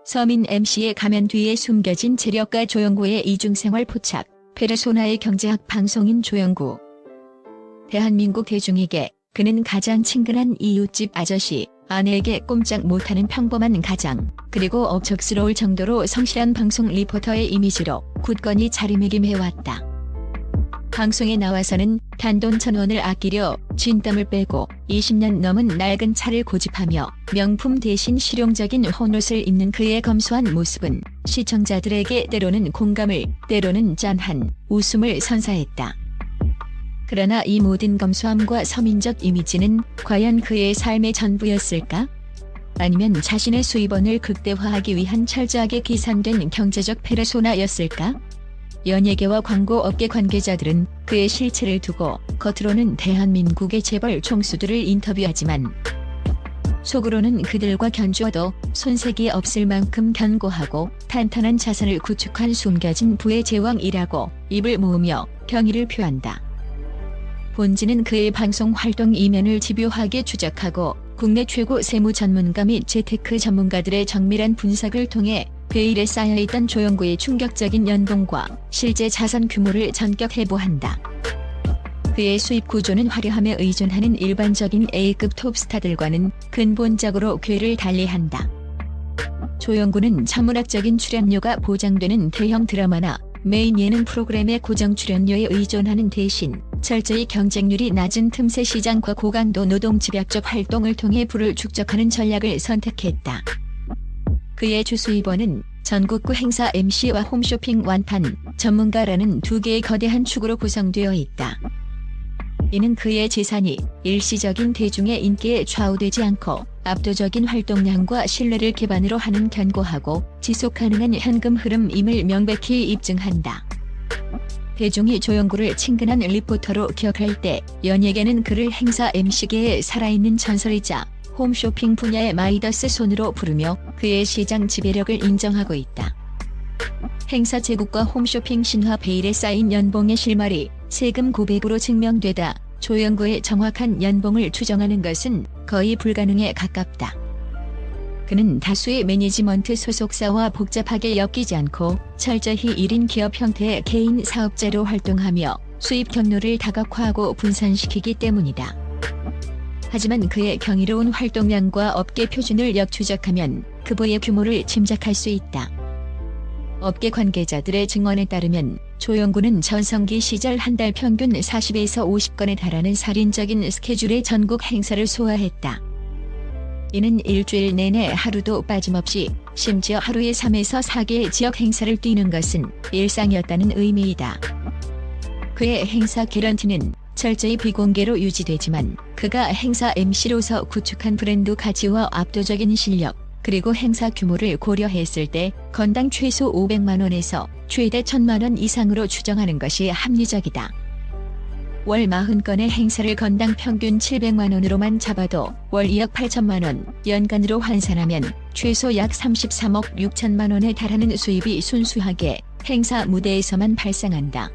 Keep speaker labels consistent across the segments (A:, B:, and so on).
A: 서민 MC의 가면 뒤에 숨겨진 재력가 조영구의 이중생활 포착, 페르소나의 경제학 방송인 조영구. 대한민국 대중에게 그는 가장 친근한 이웃집 아저씨, 아내에게 꼼짝 못하는 평범한 가장, 그리고 억척스러울 정도로 성실한 방송 리포터의 이미지로 굳건히 자리매김해왔다. 방송에 나와서는 단돈 1,000원을 아끼려 진땀을 빼고 20년 넘은 낡은 차를 고집하며 명품 대신 실용적인 혼옷을 입는 그의 검소한 모습은 시청자들에게 때로는 공감을, 때로는 짠한 웃음을 선사했다. 그러나 이 모든 검소함과 서민적 이미지는 과연 그의 삶의 전부였을까? 아니면 자신의 수입원을 극대화하기 위한 철저하게 계산된 경제적 페르소나였을까? 연예계와 광고업계 관계자들은 그의 실체를 두고 겉으로는 대한민국의 재벌 총수들을 인터뷰하지만 속으로는 그들과 견주어도 손색이 없을 만큼 견고하고 탄탄한 자산을 구축한 숨겨진 부의 제왕이라고 입을 모으며 경의를 표한다. 본지는 그의 방송 활동 이면을 집요하게 추적하고 국내 최고 세무 전문가 및 재테크 전문가들의 정밀한 분석을 통해 베일에 쌓여있던 조영구의 충격적인 연봉과 실제 자산 규모를 전격 해부한다. 그의 수입 구조는 화려함에 의존하는 일반적인 A급 톱스타들과는 근본적으로 궤를 달리한다. 조영구는 천문학적인 출연료가 보장되는 대형 드라마나 메인 예능 프로그램의 고정 출연료에 의존하는 대신 철저히 경쟁률이 낮은 틈새 시장과 고강도 노동 집약적 활동을 통해 부를 축적하는 전략을 선택했다. 그의 주 수입원은 전국구 행사 MC와 홈쇼핑 완판, 전문가라는 두 개의 거대한 축으로 구성되어 있다. 이는 그의 재산이 일시적인 대중의 인기에 좌우되지 않고 압도적인 활동량과 신뢰를 기반으로 하는 견고하고 지속가능한 현금 흐름임을 명백히 입증한다. 대중이 조영구를 친근한 리포터로 기억할 때 연예계는 그를 행사 MC계의 살아있는 전설이자 홈쇼핑 분야의 마이더스 손으로 부르며 그의 시장 지배력을 인정하고 있다. 행사 제국과 홈쇼핑 신화 베일에 쌓인 연봉의 실마리 세금 고백으로 증명되다 조영구의 정확한 연봉을 추정하는 것은 거의 불가능에 가깝다. 그는 다수의 매니지먼트 소속사와 복잡하게 엮이지 않고 철저히 1인 기업 형태의 개인 사업자로 활동하며 수입 경로를 다각화하고 분산시키기 때문이다. 하지만 그의 경이로운 활동량과 업계 표준을 역추적하면 그 부의 규모를 짐작할 수 있다. 업계 관계자들의 증언에 따르면 조영구는 전성기 시절 한 달 평균 40에서 50건에 달하는 살인적인 스케줄의 전국 행사를 소화했다. 이는 일주일 내내 하루도 빠짐없이 심지어 하루에 3에서 4개의 지역 행사를 뛰는 것은 일상이었다는 의미이다. 그의 행사 개런티는 철저히 비공개로 유지되지만 그가 행사 MC로서 구축한 브랜드 가치와 압도적인 실력, 그리고 행사 규모를 고려했을 때 건당 최소 500만 원에서 최대 1,000만 원 이상으로 추정하는 것이 합리적이다. 월 40건의 행사를 건당 평균 700만 원으로만 잡아도 월 2억 8천만 원, 연간으로 환산하면 최소 약 33억 6천만 원에 달하는 수입이 순수하게 행사 무대에서만 발생한다.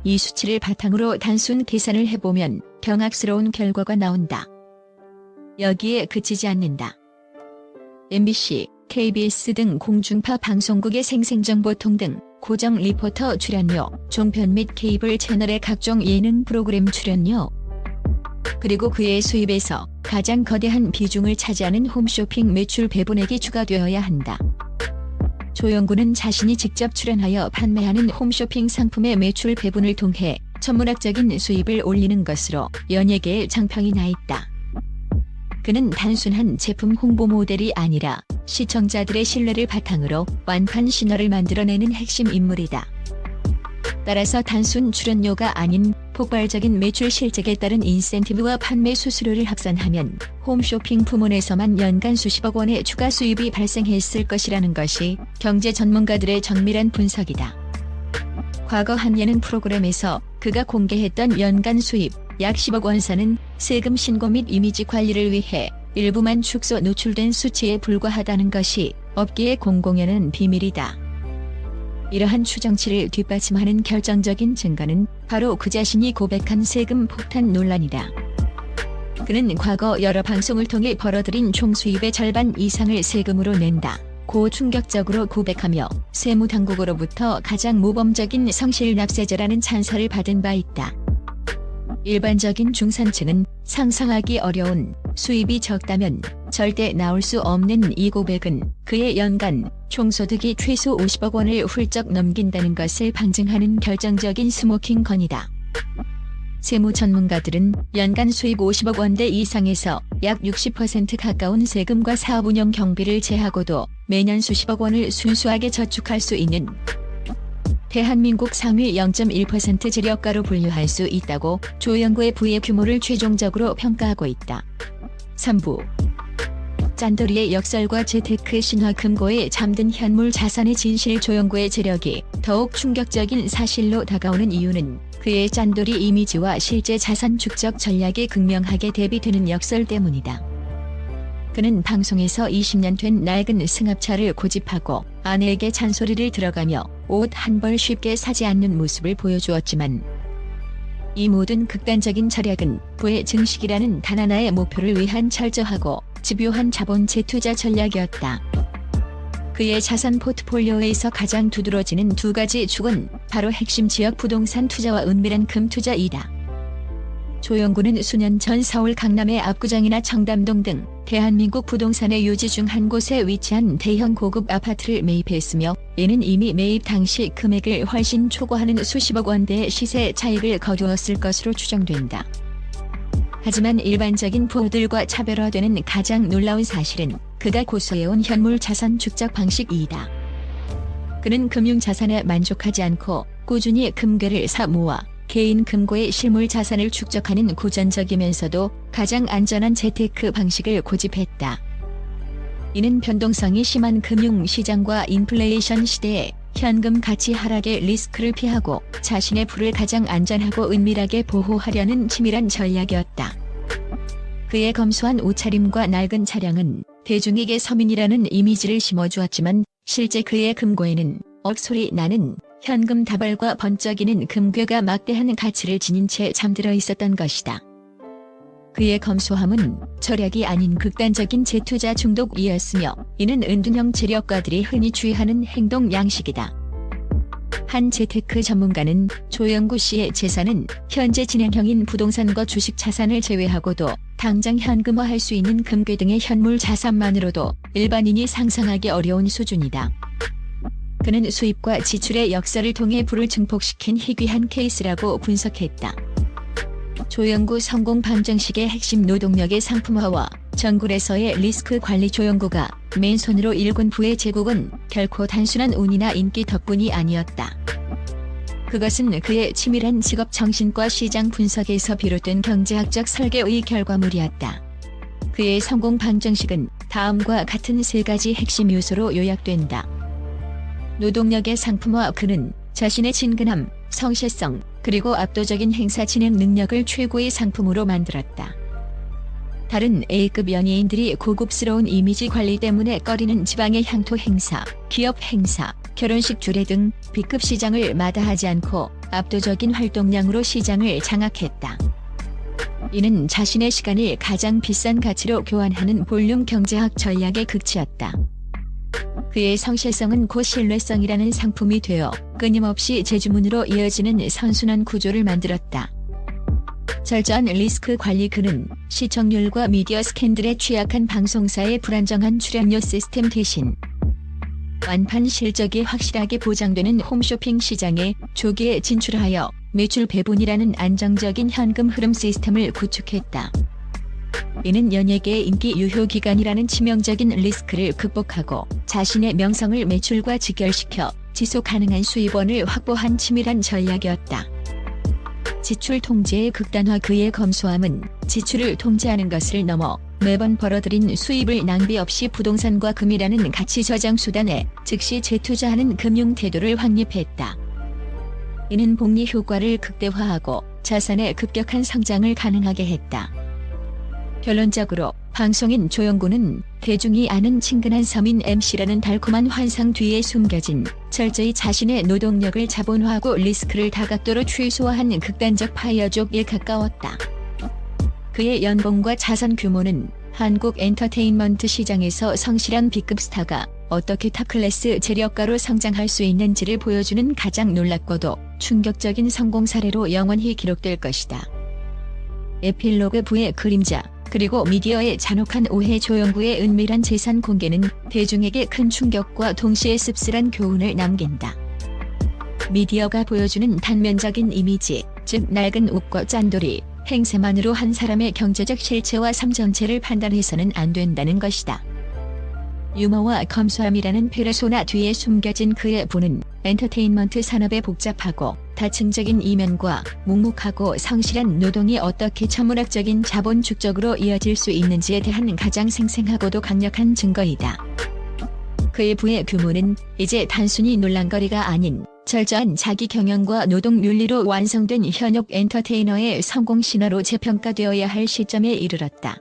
A: 이 수치를 바탕으로 단순 계산을 해보면 경악스러운 결과가 나온다. 여기에 그치지 않는다. MBC, KBS 등 공중파 방송국의 생생정보통 등 고정 리포터 출연료, 종편 및 케이블 채널의 각종 예능 프로그램 출연료, 그리고 그의 수입에서 가장 거대한 비중을 차지하는 홈쇼핑 매출 배분액이 추가되어야 한다. 조영구는 자신이 직접 출연하여 판매하는 홈쇼핑 상품의 매출 배분을 통해 천문학적인 수입을 올리는 것으로 연예계에 정평이 나 있다. 그는 단순한 제품 홍보 모델이 아니라 시청자들의 신뢰를 바탕으로 완판 신화를 만들어내는 핵심 인물이다. 따라서 단순 출연료가 아닌 폭발적인 매출 실적에 따른 인센티브와 판매 수수료를 합산하면 홈쇼핑 부문에서만 연간 수십억 원의 추가 수입이 발생했을 것이라는 것이 경제 전문가들의 정밀한 분석이다. 과거 한 예능 프로그램에서 그가 공개했던 연간 수입 약 10억 원 선은 세금 신고 및 이미지 관리를 위해 일부만 축소 노출된 수치에 불과하다는 것이 업계의 공공연한 비밀이다. 이러한 추정치를 뒷받침하는 결정적인 증거는 바로 그 자신이 고백한 세금 폭탄 논란이다. 그는 과거 여러 방송을 통해 벌어들인 총 수입의 절반 이상을 세금으로 낸다. 고충격적으로 고백하며 세무당국으로부터 가장 모범적인 성실 납세자라는 찬사를 받은 바 있다. 일반적인 중산층은 상상하기 어려운 수입이 적다면 절대 나올 수 없는 이 고백은 그의 연간 총소득이 최소 50억 원을 훌쩍 넘긴다는 것을 방증하는 결정적인 스모킹 건이다. 세무 전문가들은 연간 수입 50억 원대 이상에서 약 60% 가까운 세금과 사업 운영 경비를 제하고도 매년 수십억 원을 순수하게 저축할 수 있는 대한민국 상위 0.1% 재력가로 분류할 수 있다고 조영구의 부의 규모를 최종적으로 평가하고 있다. 3부 짠돌이의 역설과 재테크 신화 금고에 잠든 현물 자산의 진실. 조영구의 재력이 더욱 충격적인 사실로 다가오는 이유는 그의 짠돌이 이미지와 실제 자산 축적 전략이 극명하게 대비되는 역설 때문이다. 그는 방송에서 20년 된 낡은 승합차를 고집하고 아내에게 잔소리를 들어가며 옷 한 벌 쉽게 사지 않는 모습을 보여주었지만 이 모든 극단적인 절약은 부의 증식이라는 단 하나의 목표를 위한 철저하고 집요한 자본 재투자 전략이었다. 그의 자산 포트폴리오에서 가장 두드러지는 두 가지 축은 바로 핵심 지역 부동산 투자와 은밀한 금 투자이다. 조영구는 수년 전 서울 강남의 압구정이나 청담동 등 대한민국 부동산의 요지 중 한 곳에 위치한 대형 고급 아파트를 매입했으며 이는 이미 매입 당시 금액을 훨씬 초과하는 수십억 원대의 시세 차익을 거두었을 것으로 추정된다. 하지만 일반적인 부호들과 차별화되는 가장 놀라운 사실은 그가 고수해온 현물 자산 축적 방식이다. 그는 금융자산에 만족하지 않고 꾸준히 금괴를 사 모아 개인 금고의 실물 자산을 축적하는 고전적이면서도 가장 안전한 재테크 방식을 고집했다. 이는 변동성이 심한 금융시장과 인플레이션 시대에 현금 가치 하락의 리스크를 피하고 자신의 부를 가장 안전하고 은밀하게 보호하려는 치밀한 전략이었다. 그의 검소한 옷차림과 낡은 차량은 대중에게 서민이라는 이미지를 심어주었지만 실제 그의 금고에는 억소리 나는 현금 다발과 번쩍이는 금괴가 막대한 가치를 지닌 채 잠들어 있었던 것이다. 그의 검소함은 절약이 아닌 극단적인 재투자 중독이었으며 이는 은둔형 재력가들이 흔히 취하는 행동 양식이다. 한 재테크 전문가는 조영구 씨의 재산은 현재 진행형인 부동산과 주식 자산을 제외하고도 당장 현금화할 수 있는 금괴 등의 현물 자산만으로도 일반인이 상상하기 어려운 수준이다. 그는 수입과 지출의 역사를 통해 부를 증폭시킨 희귀한 케이스라고 분석했다. 조영구 성공 방정식의 핵심 노동력의 상품화와 정굴에서의 리스크 관리. 조영구가 맨손으로 일군 부의 제국은 결코 단순한 운이나 인기 덕분이 아니었다. 그것은 그의 치밀한 직업 정신과 시장 분석에서 비롯된 경제학적 설계의 결과물이었다. 그의 성공 방정식은 다음과 같은 세 가지 핵심 요소로 요약된다. 노동력의 상품화. 그는 자신의 친근함, 성실성, 그리고 압도적인 행사 진행 능력을 최고의 상품으로 만들었다. 다른 A급 연예인들이 고급스러운 이미지 관리 때문에 꺼리는 지방의 향토 행사, 기업 행사, 결혼식 주례 등 B급 시장을 마다하지 않고 압도적인 활동량으로 시장을 장악했다. 이는 자신의 시간을 가장 비싼 가치로 교환하는 볼륨 경제학 전략의 극치였다. 그의 성실성은 고신뢰성이라는 상품이 되어 끊임없이 재주문으로 이어지는 선순환 구조를 만들었다. 철저한 리스크 관리. 그는 시청률과 미디어 스캔들에 취약한 방송사의 불안정한 출연료 시스템 대신 완판 실적이 확실하게 보장되는 홈쇼핑 시장에 조기에 진출하여 매출 배분이라는 안정적인 현금 흐름 시스템을 구축했다. 이는 연예계의 인기 유효 기간이라는 치명적인 리스크를 극복하고 자신의 명성을 매출과 직결시켜 지속 가능한 수입원을 확보한 치밀한 전략이었다. 지출 통제의 극단화. 그의 검소함은 지출을 통제하는 것을 넘어 매번 벌어들인 수입을 낭비 없이 부동산과 금이라는 가치 저장 수단에 즉시 재투자하는 금융 태도를 확립했다. 이는 복리 효과를 극대화하고 자산의 급격한 성장을 가능하게 했다. 결론적으로 방송인 조영구는 대중이 아는 친근한 서민 MC라는 달콤한 환상 뒤에 숨겨진 철저히 자신의 노동력을 자본화하고 리스크를 다각도로 최소화한 극단적 파이어족에 가까웠다. 그의 연봉과 자산 규모는 한국 엔터테인먼트 시장에서 성실한 B급 스타가 어떻게 탑클래스 재력가로 성장할 수 있는지를 보여주는 가장 놀랍고도 충격적인 성공 사례로 영원히 기록될 것이다. 에필로그 부의 그림자, 그리고 미디어의 잔혹한 오해. 조영구의 은밀한 재산 공개는 대중에게 큰 충격과 동시에 씁쓸한 교훈을 남긴다. 미디어가 보여주는 단면적인 이미지, 즉 낡은 옷과 짠돌이, 행세만으로 한 사람의 경제적 실체와 삶 전체를 판단해서는 안 된다는 것이다. 유머와 검소함이라는 페르소나 뒤에 숨겨진 그의 부는 엔터테인먼트 산업의 복잡하고 다층적인 이면과 묵묵하고 성실한 노동이 어떻게 천문학적인 자본 축적으로 이어질 수 있는지에 대한 가장 생생하고도 강력한 증거이다. 그의 부의 규모는 이제 단순히 논란거리가 아닌 철저한 자기 경영과 노동 윤리로 완성된 현역 엔터테이너의 성공 신화로 재평가되어야 할 시점에 이르렀다.